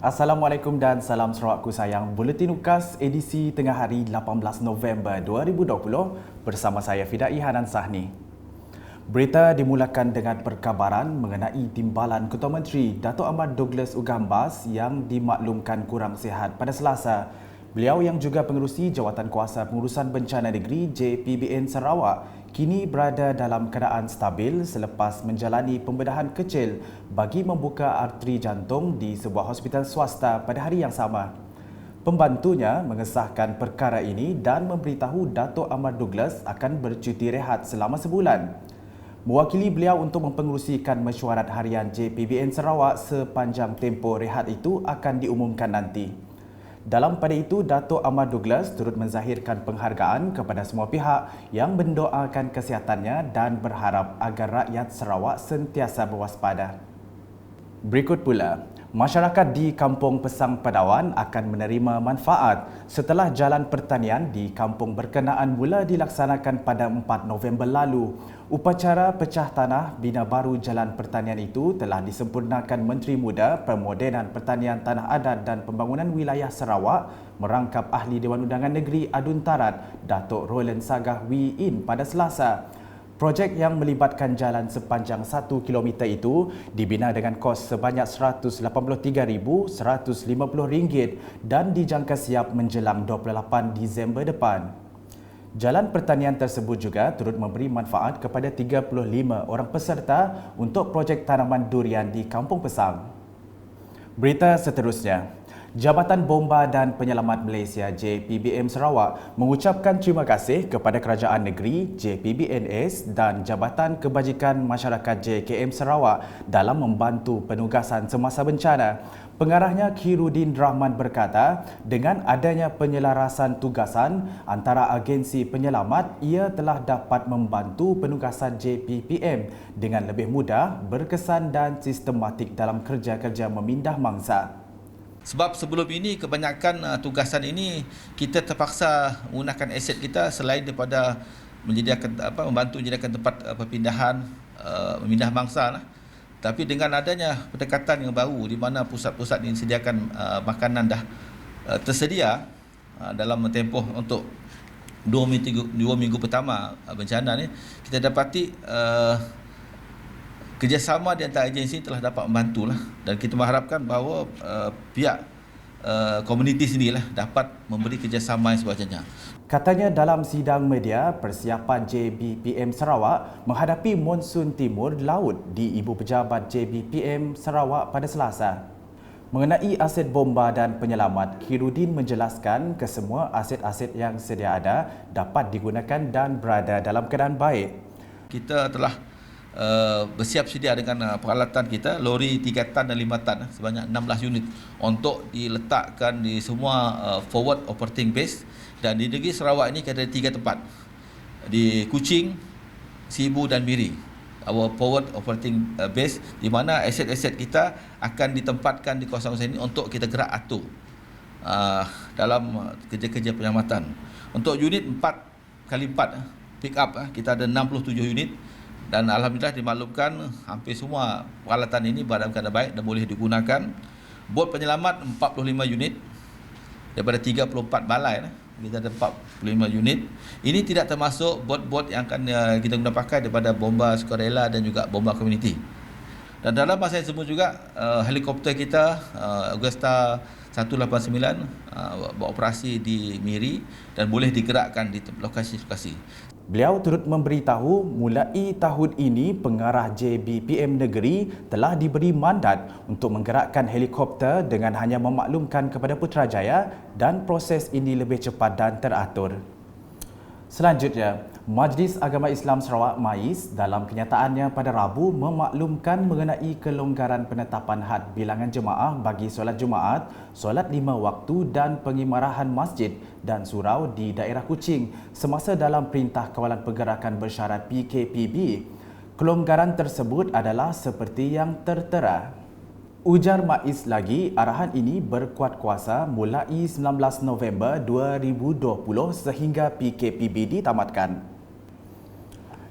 Assalamualaikum dan salam Sarawakku sayang. Buletin UKAS edisi tengah hari 18 November 2020 bersama saya Fidai Hanan Sahni. Berita dimulakan dengan perkabaran mengenai timbalan Ketua Menteri Dato' Ahmad Douglas Ugambas yang dimaklumkan kurang sihat pada Selasa. Beliau yang juga pengerusi Jawatan Kuasa Pengurusan Bencana Negeri JPBN Sarawak kini berada dalam keadaan stabil selepas menjalani pembedahan kecil bagi membuka arteri jantung di sebuah hospital swasta pada hari yang sama. Pembantunya mengesahkan perkara ini dan memberitahu Dato' Ahmad Douglas akan bercuti rehat selama sebulan. Mewakili beliau untuk mempengerusikan mesyuarat harian JPBN Sarawak sepanjang tempoh rehat itu akan diumumkan nanti. Dalam pada itu, Dato' Ahmad Douglas turut menzahirkan penghargaan kepada semua pihak yang mendoakan kesihatannya dan berharap agar rakyat Sarawak sentiasa berwaspada. Berikut pula, masyarakat di Kampung Pesang Padawan akan menerima manfaat setelah jalan pertanian di kampung berkenaan mula dilaksanakan pada 4 November lalu. Upacara pecah tanah bina baru jalan pertanian itu telah disempurnakan Menteri Muda Pemodenan Pertanian Tanah Adat dan Pembangunan Wilayah Sarawak merangkap Ahli Dewan Undangan Negeri Adun Tarat, Datuk Roland Sagah Wee In pada Selasa. Projek yang melibatkan jalan sepanjang 1 km itu dibina dengan kos sebanyak RM183,150 dan dijangka siap menjelang 28 Disember depan. Jalan pertanian tersebut juga turut memberi manfaat kepada 35 orang peserta untuk projek tanaman durian di Kampung Pesang. Berita seterusnya. Jabatan Bomba dan Penyelamat Malaysia JPBM Sarawak mengucapkan terima kasih kepada Kerajaan Negeri JPBNS dan Jabatan Kebajikan Masyarakat JKM Sarawak dalam membantu penugasan semasa bencana. Pengarahnya Khairuddin Rahman berkata, dengan adanya penyelarasan tugasan antara agensi penyelamat, ia telah dapat membantu penugasan JPPM dengan lebih mudah, berkesan dan sistematik dalam kerja-kerja memindah mangsa. Sebab sebelum ini kebanyakan tugasan ini kita terpaksa menggunakan aset kita selain daripada membantu menyediakan tempat perpindahan memindah mangsa lah. Tapi dengan adanya pendekatan yang baru di mana pusat-pusat ini sediakan makanan dah tersedia dalam tempoh untuk 2 minggu pertama bencana ni, kita dapati kerjasama di antara agensi telah dapat membantulah, dan kita mengharapkan bahawa pihak komuniti sendirilah dapat memberi kerjasama yang sewajarnya. Katanya dalam sidang media persiapan JBPM Sarawak menghadapi monsun timur laut di Ibu Pejabat JBPM Sarawak pada Selasa. Mengenai aset bomba dan penyelamat, Khairuddin menjelaskan kesemua aset-aset yang sedia ada dapat digunakan dan berada dalam keadaan baik. Kita telah bersiap sedia dengan peralatan kita, lori 3 tan dan 5 tan sebanyak 16 unit untuk diletakkan di semua forward operating base, dan di negeri Sarawak ini ada 3 tempat di Kuching, Sibu dan Miri, our forward operating base, di mana aset-aset kita akan ditempatkan di kawasan-kawasan ini untuk kita gerak atur dalam kerja-kerja penyelamatan. Untuk unit 4x4 pick up, kita ada 67 unit. Dan alhamdulillah dimaklumkan hampir semua peralatan ini berada dalam keadaan baik dan boleh digunakan. Bot penyelamat 45 unit daripada 34 balai, kita ada 45 unit. Ini tidak termasuk bot-bot yang akan kita guna pakai daripada bomba sukarela dan juga bomba komuniti. Dan dalam masa yang sama juga helikopter kita Augusta 189 beroperasi di Miri dan boleh digerakkan di lokasi-lokasi. Beliau turut memberitahu mulai tahun ini pengarah JBPM Negeri telah diberi mandat untuk menggerakkan helikopter dengan hanya memaklumkan kepada Putrajaya, dan proses ini lebih cepat dan teratur. Selanjutnya, Majlis Agama Islam Sarawak MAIS dalam kenyataannya pada Rabu memaklumkan mengenai kelonggaran penetapan had bilangan jemaah bagi solat Jumaat, solat 5 waktu dan pengimarahan masjid dan surau di daerah Kuching semasa dalam Perintah Kawalan Pergerakan Bersyarat PKPB. Kelonggaran tersebut adalah seperti yang tertera. Ujar MAIS lagi, arahan ini berkuat kuasa mulai 19 November 2020 sehingga PKPB ditamatkan.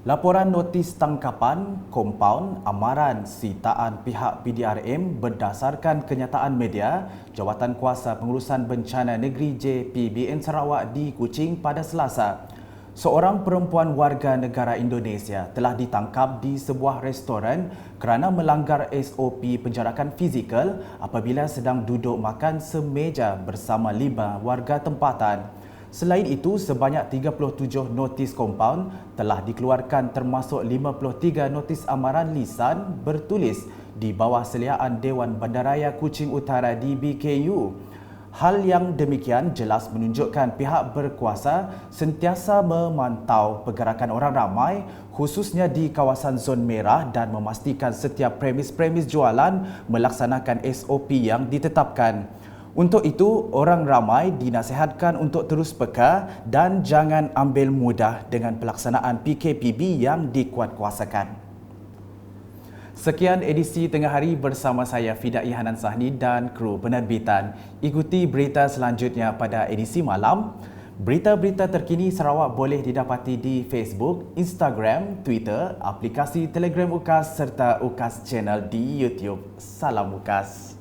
Laporan notis tangkapan, kompaun, amaran sitaan pihak PDRM berdasarkan kenyataan media, Jawatankuasa Pengurusan Bencana Negeri JPBN Sarawak di Kuching pada Selasa. Seorang perempuan warga negara Indonesia telah ditangkap di sebuah restoran kerana melanggar SOP penjarakan fizikal apabila sedang duduk makan semeja bersama 5 warga tempatan. Selain itu, sebanyak 37 notis kompaun telah dikeluarkan termasuk 53 notis amaran lisan bertulis di bawah seliaan Dewan Bandaraya Kuching Utara DBKU. Hal yang demikian jelas menunjukkan pihak berkuasa sentiasa memantau pergerakan orang ramai khususnya di kawasan zon merah dan memastikan setiap premis-premis jualan melaksanakan SOP yang ditetapkan. Untuk itu, orang ramai dinasihatkan untuk terus peka dan jangan ambil mudah dengan pelaksanaan PKPB yang dikuatkuasakan. Sekian edisi Tengah Hari bersama saya Fidai Hanan Sahni dan kru penerbitan. Ikuti berita selanjutnya pada edisi malam. Berita-berita terkini Sarawak boleh didapati di Facebook, Instagram, Twitter, aplikasi Telegram UKAS serta UKAS Channel di YouTube. Salam UKAS.